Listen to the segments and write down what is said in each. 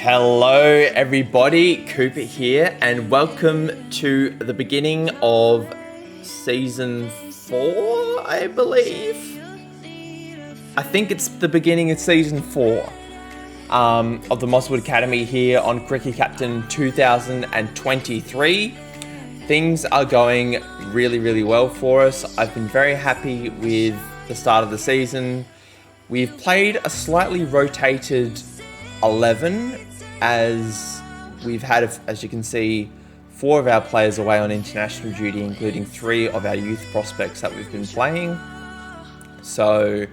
Hello everybody, Coop here, and welcome to the beginning of Season 4, I believe. I think it's the beginning of Season 4 of the Mosswood Academy here on Cricket Captain 2023. Things are going really well for us. I've been very happy with the start of the season. We've played a slightly rotated 11 as we've had, as you can see, 4 of our players away on international duty, including 3 of our youth prospects that we've been playing. So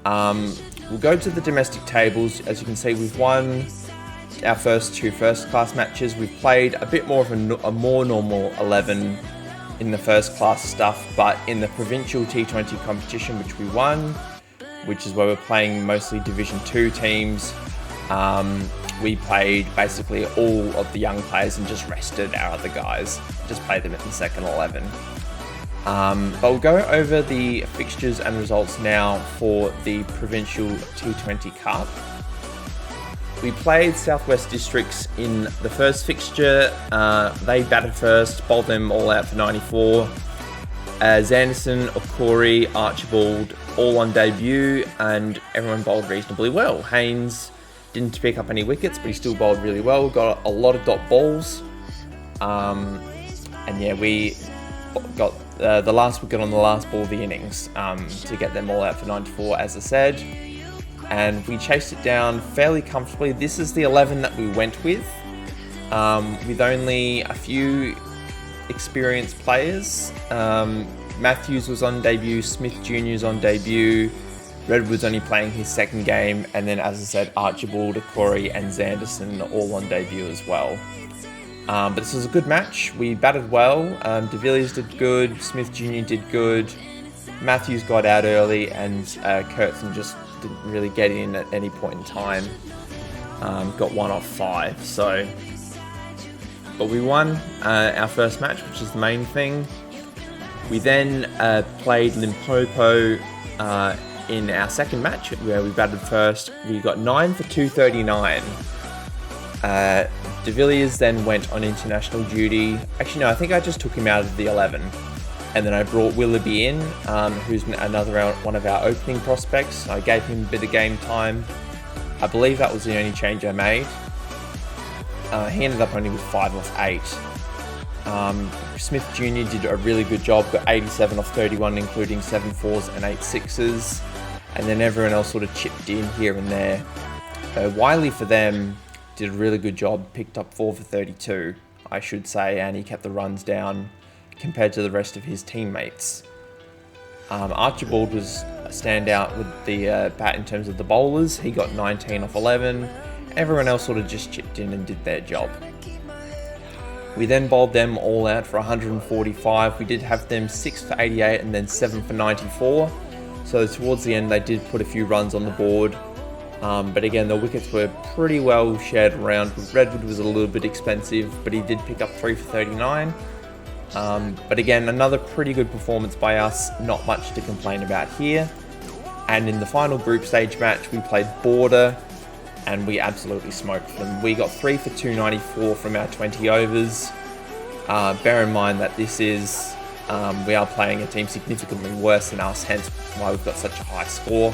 we'll go to the domestic tables. As you can see, we've won our first 2 first-class matches. We've played a bit more of a more normal 11 in the first-class stuff, but in the provincial T20 competition, which we won, which is where we're playing mostly Division 2 teams, we played basically all of the young players and just rested our other guys. Just played them in the second 11. But we'll go over the fixtures and results now for the Provincial T20 Cup. We played Southwest Districts in the first fixture. They batted first, bowled them all out for 94. Zanderson, Okori, Archibald, all on debut, and everyone bowled reasonably well. Haynes didn't pick up any wickets, but he still bowled really well. Got a lot of dot balls. And yeah, we got the last wicket on the last ball of the innings to get them all out for 94, as I said. And we chased it down fairly comfortably. This is the 11 that we went with only a few experienced players. Matthews was on debut, Smith Jr. is on debut, Redwood's only playing his second game, and then, as I said, Archibald, Okori and Zanderson all on debut as well. But this was a good match. We batted well. De Villiers did good, Smith Jr. did good, Matthews got out early, and Kurtzen just didn't really get in at any point in time. Got 1 off 5. But we won our first match, which is the main thing. We then played Limpopo in our second match, where we batted first. We got 9 for 239. De Villiers then went on international duty. Actually, no, I think I just took him out of the 11. And then I brought Willoughby in, who's another one of our opening prospects. I gave him a bit of game time. I believe that was the only change I made. He ended up only with 5 off 8. Smith Jr. did a really good job, got 87 off 31, including 7 4s and 8 6s. And then everyone else sort of chipped in here and there. Wiley for them did a really good job, picked up 4 for 32, I should say, and he kept the runs down compared to the rest of his teammates. Archibald was a standout with the bat in terms of the bowlers. He got 19 off 11. Everyone else sort of just chipped in and did their job. We then bowled them all out for 145. We did have them 6 for 88 and then 7 for 94. So towards the end, they did put a few runs on the board. But again, the wickets were pretty well shared around. Redwood was a little bit expensive, but he did pick up 3 for 39. But again, another pretty good performance by us. Not much to complain about here. And in the final group stage match, we played Border, and we absolutely smoked them. We got 3 for 294 from our 20 overs. Bear in mind that this is, we are playing a team significantly worse than us, hence why we've got such a high score.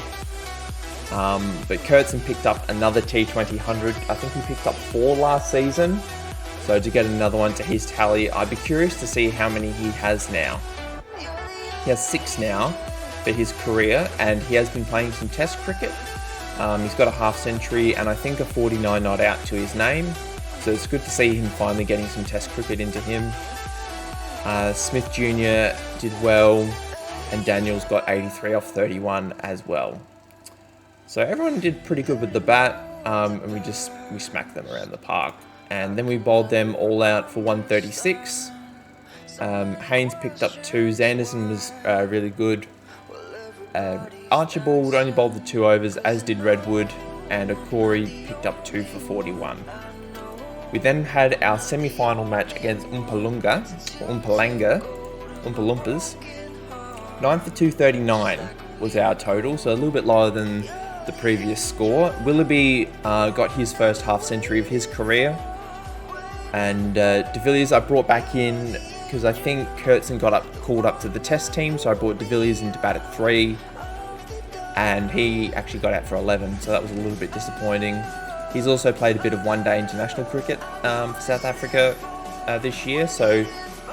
But Kurtzen picked up another T20 100. I think he picked up 4 last season. So to get another one to his tally, I'd be curious to see how many he has now. He has 6 now for his career, and he has been playing some test cricket. He's got a half century and I think a 49 not out to his name. So it's good to see him finally getting some test cricket into him. Smith Jr. did well, and Daniels got 83 off 31 as well. So everyone did pretty good with the bat, and we smacked them around the park. And then we bowled them all out for 136. Haynes picked up 2. Zanderson was really good. Archibald only bowled the 2 overs, as did Redwood, and Okori picked up 2 for 41. We then had our semi-final match against Oompa Loompas. 9 for 239 was our total, so a little bit lower than the previous score. Willoughby got his first half century of his career, and De Villiers I brought back in because I think Kurtzen got called up to the test team, so I brought De Villiers in to bat at 3, and he actually got out for 11, so that was a little bit disappointing. He's also played a bit of one-day international cricket for South Africa this year, so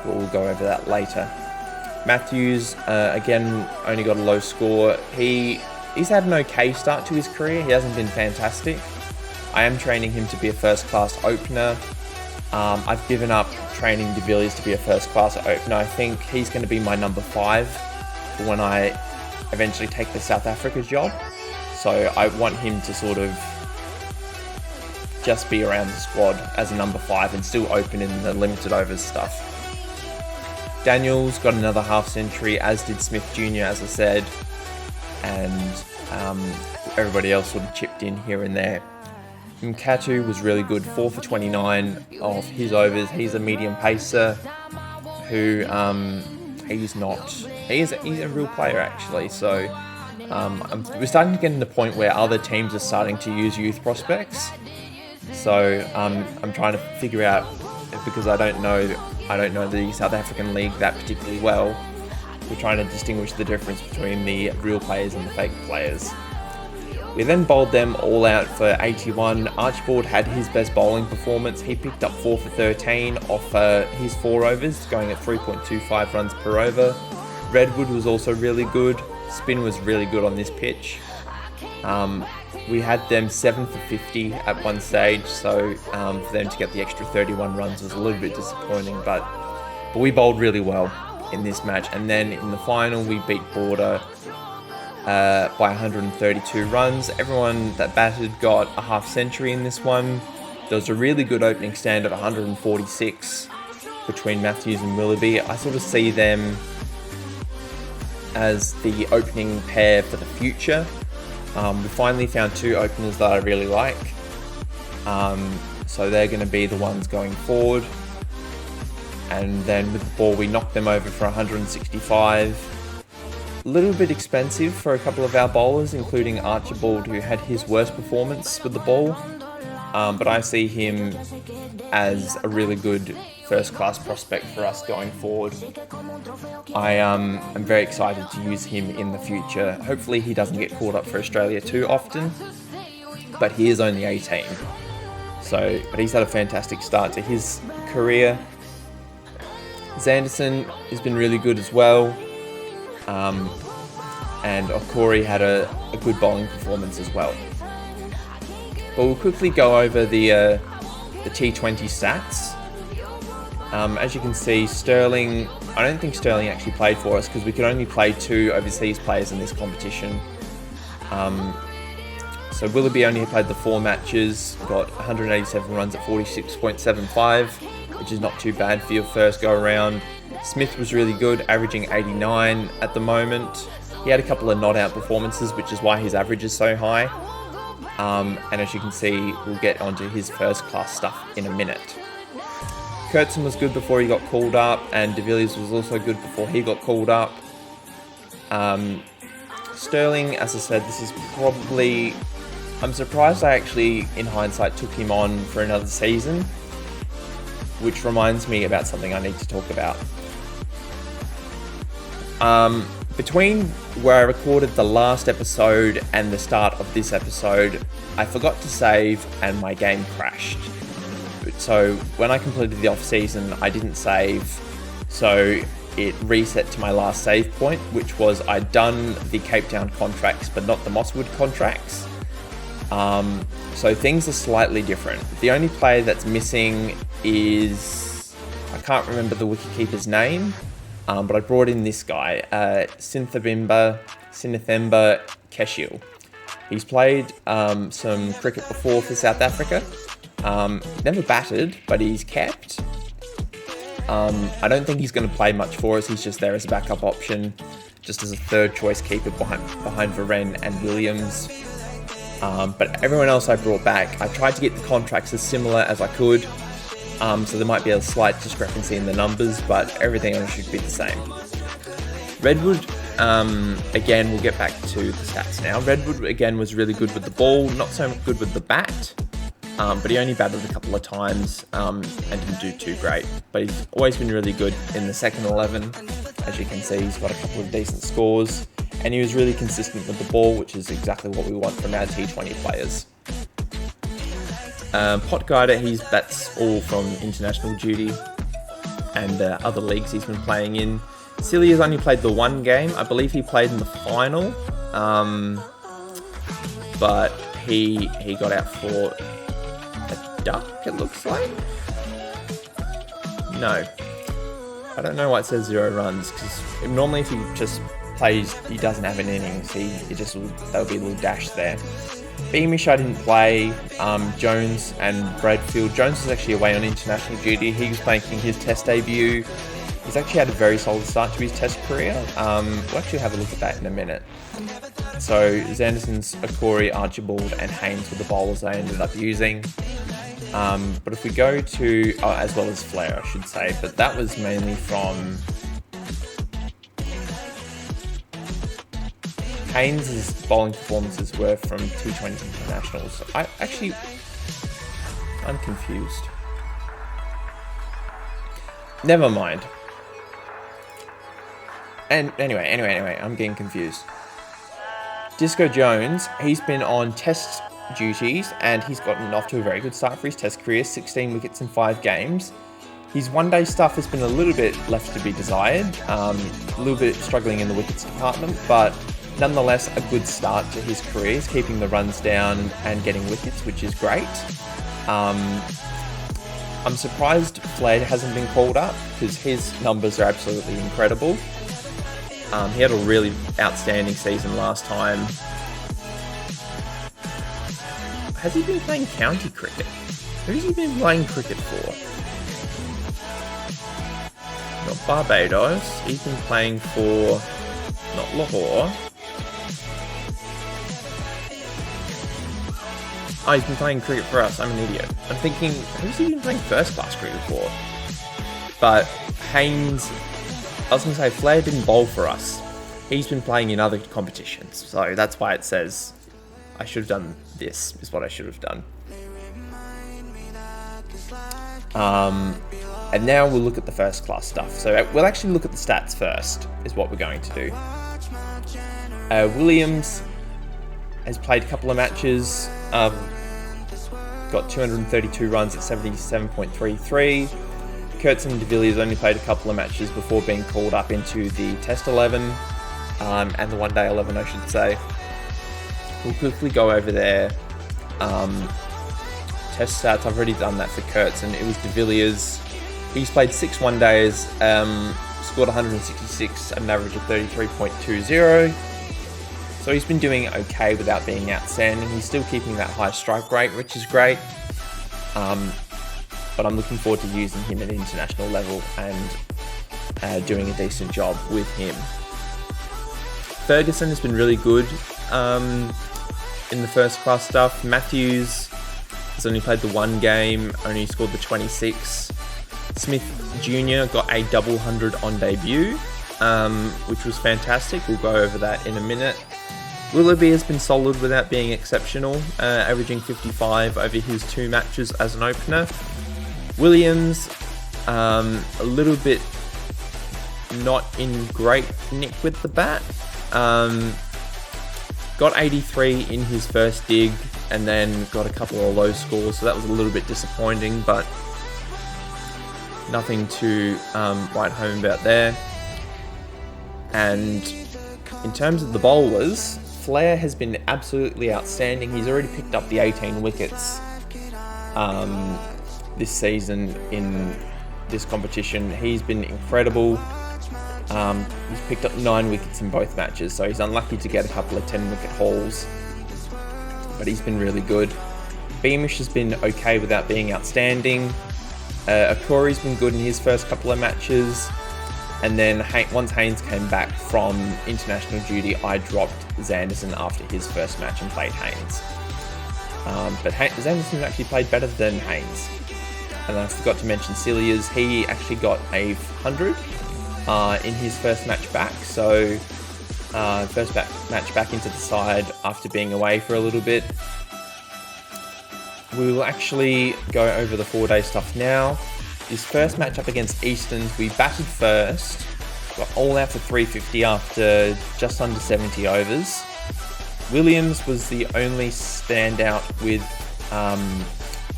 we'll go over that later. Matthews, again, only got a low score. He's had an okay start to his career. He hasn't been fantastic. I am training him to be a first-class opener. I've given up training De Villiers to be a first-class opener. I think he's going to be my number 5 for when I eventually take the South Africa job. So I want him to sort of just be around the squad as a number 5 and still open in the limited overs stuff. Daniels got another half century, as did Smith Jr., as I said, and everybody else sort of chipped in here and there. Mkatu was really good, 4 for 29 of his overs. He's a medium pacer who he's a real player actually. So we're starting to get to the point where other teams are starting to use youth prospects. So I'm trying to figure out, because I don't know the South African League that particularly well. We're trying to distinguish the difference between the real players and the fake players. We then bowled them all out for 81. Archibald had his best bowling performance. He picked up 4 for 13 off his 4 overs, going at 3.25 runs per over. Redwood was also really good. Spin was really good on this pitch. We had them 7 for 50 at one stage, so for them to get the extra 31 runs was a little bit disappointing, but we bowled really well in this match. And then in the final, we beat Border by 132 runs. Everyone that batted got a half century in this one. There was a really good opening stand of 146 between Matthews and Willoughby. I sort of see them as the opening pair for the future. We finally found 2 openers that I really like. So they're going to be the ones going forward. And then with the ball, we knocked them over for 165. A little bit expensive for a couple of our bowlers, including Archibald, who had his worst performance with the ball. But I see him as a really good first-class prospect for us going forward. I am very excited to use him in the future. Hopefully he doesn't get called up for Australia too often, but he is only 18. But he's had a fantastic start to his career. Zanderson has been really good as well. And Okori had a good bowling performance as well. But we'll quickly go over the T20 stats. As you can see, Sterling, I don't think Sterling actually played for us because we could only play 2 overseas players in this competition. So Willoughby only played the 4 matches, got 187 runs at 46.75, which is not too bad for your first go around. Smith was really good, averaging 89 at the moment. He had a couple of not out performances, which is why his average is so high. And as you can see, we'll get onto his first class stuff in a minute. Kurtzen was good before he got called up, and De Villiers was also good before he got called up. Sterling, as I said, this is probably... I'm surprised I actually, in hindsight, took him on for another season, which reminds me about something I need to talk about. Between where I recorded the last episode and the start of this episode, I forgot to save and my game crashed. So when I completed the off-season, I didn't save, so it reset to my last save point, which was I'd done the Cape Town contracts, but not the Mosswood contracts. So things are slightly different. The only player that's missing is, I can't remember the wicketkeeper's name, but I brought in this guy, Sinthemba Keshil. He's played some cricket before for South Africa. Never batted, but he's kept. I don't think he's going to play much for us. He's just there as a backup option, just as a third choice keeper behind Varenne and Williams. But everyone else I brought back, I tried to get the contracts as similar as I could. So there might be a slight discrepancy in the numbers, but everything else should be the same. Redwood again, we'll get back to the stats now. Redwood, again, was really good with the ball, not so good with the bat, but he only batted a couple of times and didn't do too great. But he's always been really good in the second 11. As you can see, he's got a couple of decent scores, and he was really consistent with the ball, which is exactly what we want from our T20 players. Pot Guider, that's all from international duty and other leagues he's been playing in. Celia's only played the one game. I believe he played in the final, but he got out for a duck, it looks like. No. I don't know why it says 0 runs, because normally if he just plays, he doesn't have an innings, there'll be a little dash there. Beamish I didn't play. Jones and Bradfield. Jones was actually away on international duty. He was making his test debut. He's actually had a very solid start to his test career. We'll actually have a look at that in a minute. So Zanderson's Akori, Archibald and Haynes were the bowlers they ended up using. But if we go to, as well as Flair I should say, but that was mainly from Haynes' bowling performances were from T20 internationals. I'm confused. Never mind. And anyway, I'm getting confused. Disco Jones, he's been on test duties and he's gotten off to a very good start for his test career, 16 wickets in 5 games. His one-day stuff has been a little bit left to be desired, a little bit struggling in the wickets department, but nonetheless a good start to his career. He's keeping the runs down and getting wickets, which is great. I'm surprised Flair hasn't been called up because his numbers are absolutely incredible. He had a really outstanding season last time. Has he been playing county cricket? Who's he been playing cricket for? Not Barbados. He's been playing for, not Lahore. Oh, he's been playing cricket for us. I'm an idiot. I'm thinking, who's he been playing first class cricket for? But Haynes, I was going to say, Flair didn't bowl for us. He's been playing in other competitions. So that's why it says I should have done this, is what I should have done. And now we'll look at the first class stuff. So we'll actually look at the stats first, is what we're going to do. Williams has played a couple of matches. Got 232 runs at 77.33. Kurtzen and de Villiers only played a couple of matches before being called up into the Test 11, and the One Day 11, I should say. We'll quickly go over their test stats. I've already done that for Kurtzen. It was de Villiers. He's played 6 one-days, scored 166 at an average of 33.20. So he's been doing okay without being outstanding. He's still keeping that high strike rate, which is great. But I'm looking forward to using him at international level and doing a decent job with him. Ferguson has been really good in the first class stuff. Matthews has only played the 1 game, only scored the 26. Smith Jr. got a double 100 on debut, which was fantastic. We'll go over that in a minute. Willoughby has been solid without being exceptional, averaging 55 over his 2 matches as an opener. Williams, a little bit not in great nick with the bat. Got 83 in his first dig and then got a couple of low scores, so that was a little bit disappointing, but nothing to write home about there. And in terms of the bowlers, Flair has been absolutely outstanding. He's already picked up the 18 wickets this season in this competition. He's been incredible. He's picked up 9 wickets in both matches, so he's unlucky to get a couple of 10-wicket hauls, but he's been really good. Beamish has been okay without being outstanding. Akori's been good in his first couple of matches. And then once Haynes came back from international duty, I dropped Zanderson after his first match and played Haynes. But Zanderson actually played better than Haynes. And I forgot to mention Celia's. He actually got a 100 in his first match back. So First match back into the side after being away for a little bit. We will actually go over the 4-day stuff now. This first match up against Easterns, we batted first. Got all out for 350 after just under 70 overs. Williams was the only standout with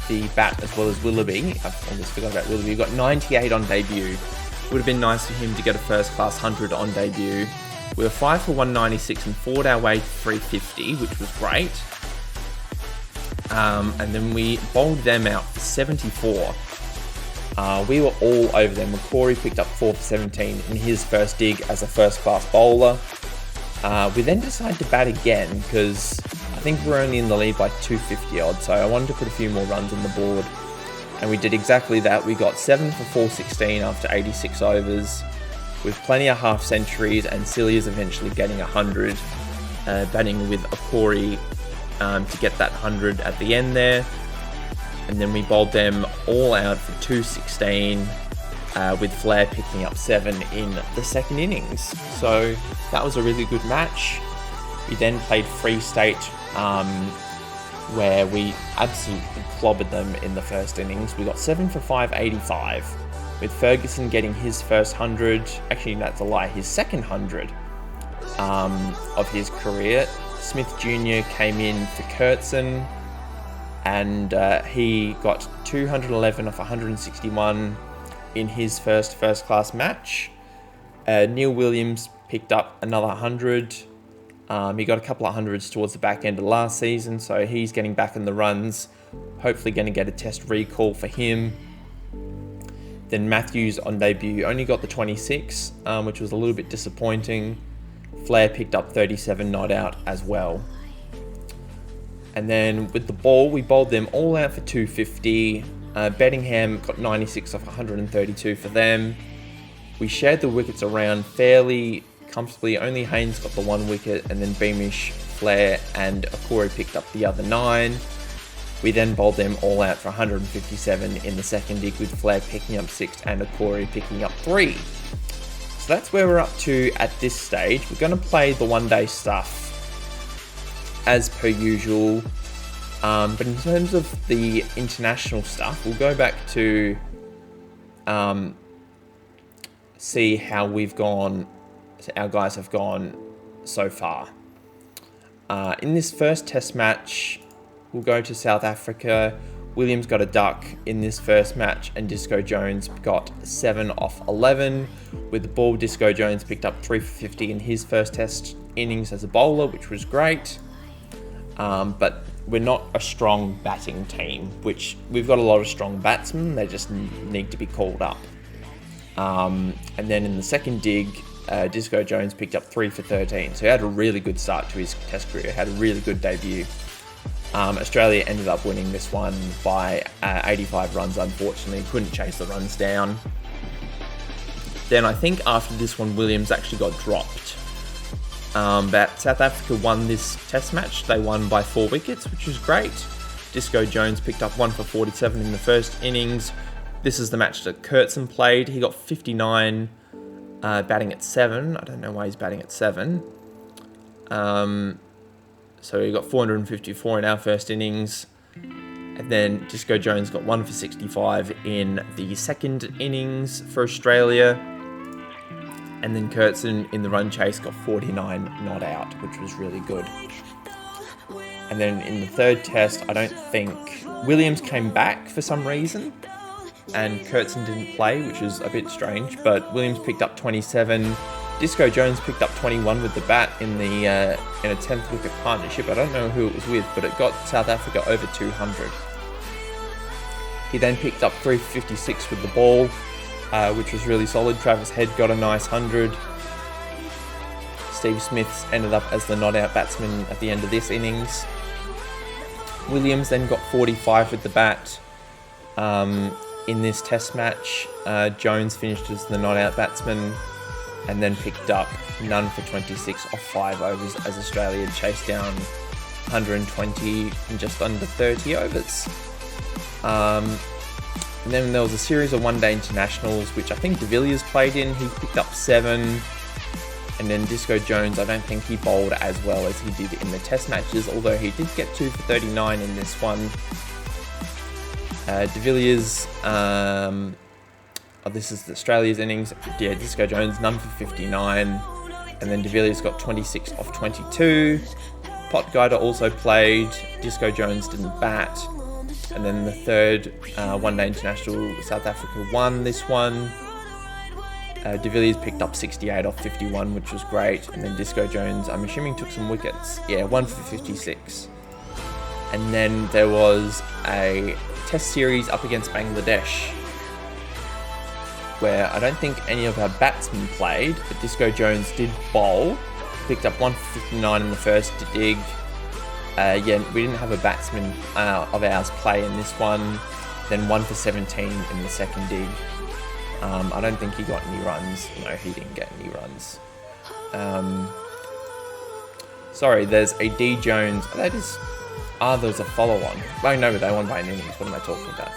the bat as well as Willoughby. I almost forgot about Willoughby. We got 98 on debut. Would have been nice for him to get a first class 100 on debut. We were 5 for 196 and fought our way to 350, which was great. And then we bowled them out for 74. We were all over them. Corey picked up 4 for 17 in his first dig as a first class bowler. We then decided to bat again because I think we're only in the lead by 250 odd, so I wanted to put a few more runs on the board. And we did exactly that. We got 7 for 416 after 86 overs, with plenty of half centuries and Cilia's eventually getting 100, batting with a Corey to get that 100 at the end there. And then we bowled them all out for 216, with Flair picking up 7 in the second innings. So that was a really good match. We then played Free State, where we absolutely clobbered them in the first innings. We got 7 for 585, with Ferguson getting his first 100. Actually, that's a lie, his second 100 of his career. Smith Jr. came in for Kurtzen, and he got 211 off 161 in his first class match. Neil Williams picked up another 100. He got a couple of hundreds towards the back end of last season, so he's getting back in the runs. Hopefully going to get a test recall for him. Then Matthews on debut only got the 26, which was a little bit disappointing. Flair picked up 37 not out as well. And then with the ball, we bowled them all out for 250. Bettingham got 96 off 132 for them. We shared the wickets around fairly comfortably. Only Haynes got the 1 wicket, and then Beamish, Flair and Corey picked up the other 9. We then bowled them all out for 157 in the second dig, with Flair picking up 6 and Corey picking up 3. So that's where we're up to at this stage. We're going to play the 1-day stuff as per usual. But in terms of the international stuff, we'll go back to see how our guys have gone so far. In this first test match, we'll go to South Africa. Williams got a duck in this first match, and Disco Jones got 7 off 11. With the ball, Disco Jones picked up 3 for 50 in his first test innings as a bowler, which was great. But we're not a strong batting team, which we've got a lot of strong batsmen. They just need to be called up. And then in the second dig, Disco Jones picked up 3 for 13. So he had a really good start to his test career, had a really good debut. Australia ended up winning this one by 85 runs, unfortunately. Couldn't chase the runs down. Then I think after this one, Williams actually got dropped. But South Africa won this test match. They won by 4 wickets, which was great. Disco Jones picked up 1 for 47 in the first innings. This is the match that Kurtzen played. He got 59, batting at 7. I don't know why he's batting at 7. So he got 454 in our first innings. And then Disco Jones got 1 for 65 in the second innings for Australia. And then Kurtzen in the run chase got 49 not out, which was really good. And then in the third test, I don't think Williams came back for some reason, and Kurtzen didn't play, which is a bit strange. But Williams picked up 27. Disco Jones picked up 21 with the bat in a 10th wicket partnership. I don't know who it was with, but it got South Africa over 200. He then picked up 356 with the ball, which was really solid. Travis Head got a nice 100. Steve Smith ended up as the not-out batsman at the end of this innings. Williams then got 45 with the bat in this test match. Jones finished as the not-out batsman, and then picked up none for 26 off 5 overs as Australia chased down 120 in just under 30 overs. And then there was a series of 1-day internationals, which I think De Villiers played in. He picked up 7. And then Disco Jones, I don't think he bowled as well as he did in the test matches, although he did get 2 for 39 in this one. De Villiers, this is Australia's innings. Yeah, Disco Jones, none for 59. And then De Villiers got 26 off 22. Potgieter also played. Disco Jones didn't bat. And then the third one-day international, South Africa won this one. De Villiers picked up 68 off 51, which was great. And then Disco Jones, I'm assuming, took some wickets. Yeah, 1 for 56. And then there was a test series up against Bangladesh, where I don't think any of our batsmen played, but Disco Jones did bowl. Picked up 1 for 59 in the first dig. Yeah, we didn't have a batsman of ours play in this one. Then 1 for 17 in the second dig. I don't think he got any runs. No, he didn't get any runs. Sorry, there's a D Jones. That is... there's a follow-on. Oh no, but they won by an innings. What am I talking about?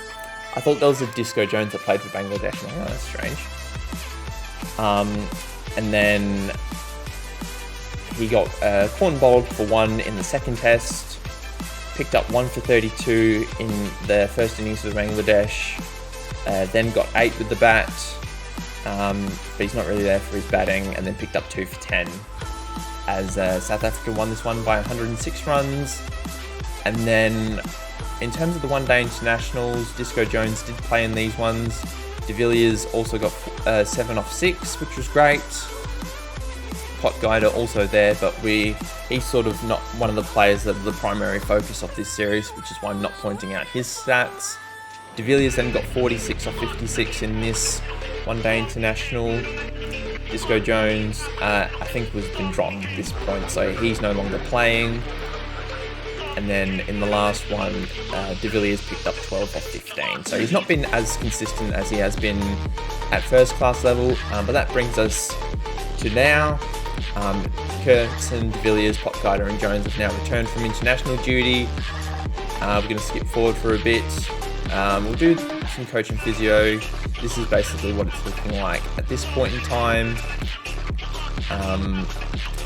I thought there was a Disco Jones that played for Bangladesh. Oh, that's strange. And then he got corn bowled for 1 in the second test. Picked up 1 for 32 in the first innings of Bangladesh. Then got 8 with the bat. But he's not really there for his batting. And then picked up 2 for 10. As South Africa won this one by 106 runs. And then, in terms of the one-day internationals, Disco Jones did play in these ones. De Villiers also got 7 off 6, which was great. Potgieter also there, but he's sort of not one of the players that are the primary focus of this series, which is why I'm not pointing out his stats. De Villiers then got 46 off 56 in this one-day international. Disco Jones, I think, was been dropped at this point, so he's no longer playing. And then in the last one, De Villiers picked up 12 off 15. So he's not been as consistent as he has been at first class level. But that brings us to now. Kurtzen, De Villiers, Potgieter and Jones have now returned from international duty. We're going to skip forward for a bit. We'll do some coaching physio. This is basically what it's looking like at this point in time.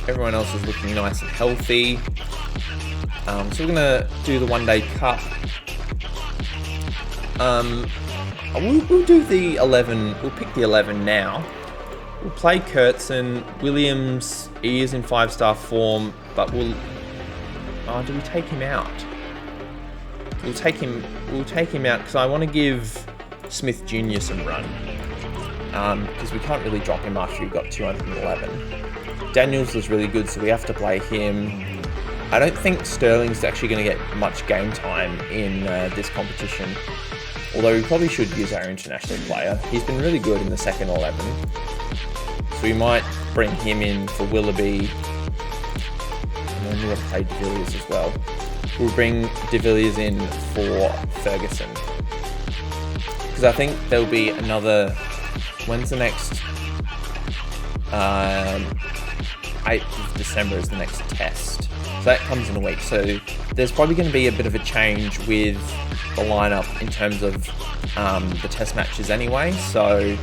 Everyone else is looking nice and healthy. So we're going to do the one-day cup. We'll do the 11. We'll pick the 11 now. We'll play Kurtzen. Williams, he is in 5-star form, but we'll... do we take him out? We'll take him out because I want to give Smith Jr. some run. Because we can't really drop him after he got 211. Daniels was really good, so we have to play him. I don't think Sterling's actually going to get much game time in this competition. Although we probably should use our international player. He's been really good in the second 11. So we might bring him in for Willoughby. And then we've got to play De Villiers as well. We'll bring De Villiers in for Ferguson. Because I think there'll be another... When's the next... 8th of December is the next test. So that comes in a week. So there's probably going to be a bit of a change with the lineup in terms of the test matches anyway. So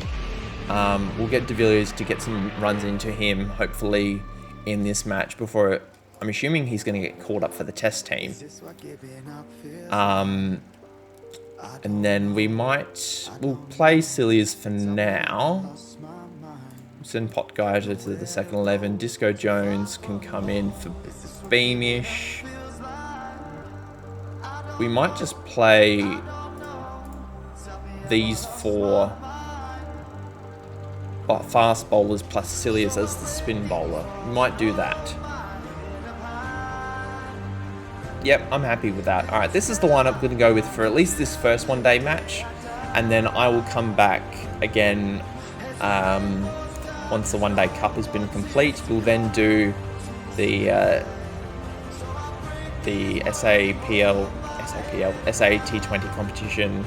we'll get De Villiers to get some runs into him, hopefully, in this match before... I'm assuming he's going to get called up for the test team. And then we'll play Cilliers for now. Send Potgieter to the second 11. Disco Jones can come in for Beamish. We might just play these 4 fast bowlers plus Cilliers as the spin bowler. We might do that. Yep, I'm happy with that. Alright, this is the lineup we're going to go with for at least this first one-day match. And then I will come back again once the one-day cup has been complete. We'll then do the SAT20 competition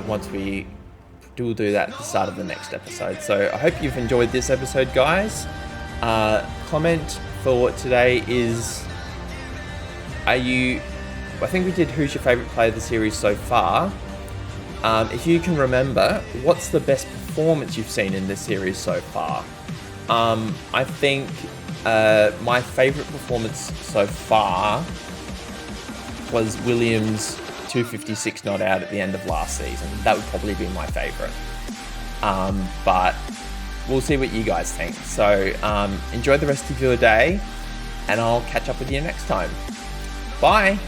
once we'll do that at the start of the next episode. So I hope you've enjoyed this episode, guys. Comment for today is... I think we did who's your favourite player of the series so far. If you can remember, what's the best performance you've seen in this series so far? I think my favourite performance so far was Williams' 256 not out at the end of last season. That would probably be my favourite. But we'll see what you guys think. So enjoy the rest of your day, and I'll catch up with you next time. Bye!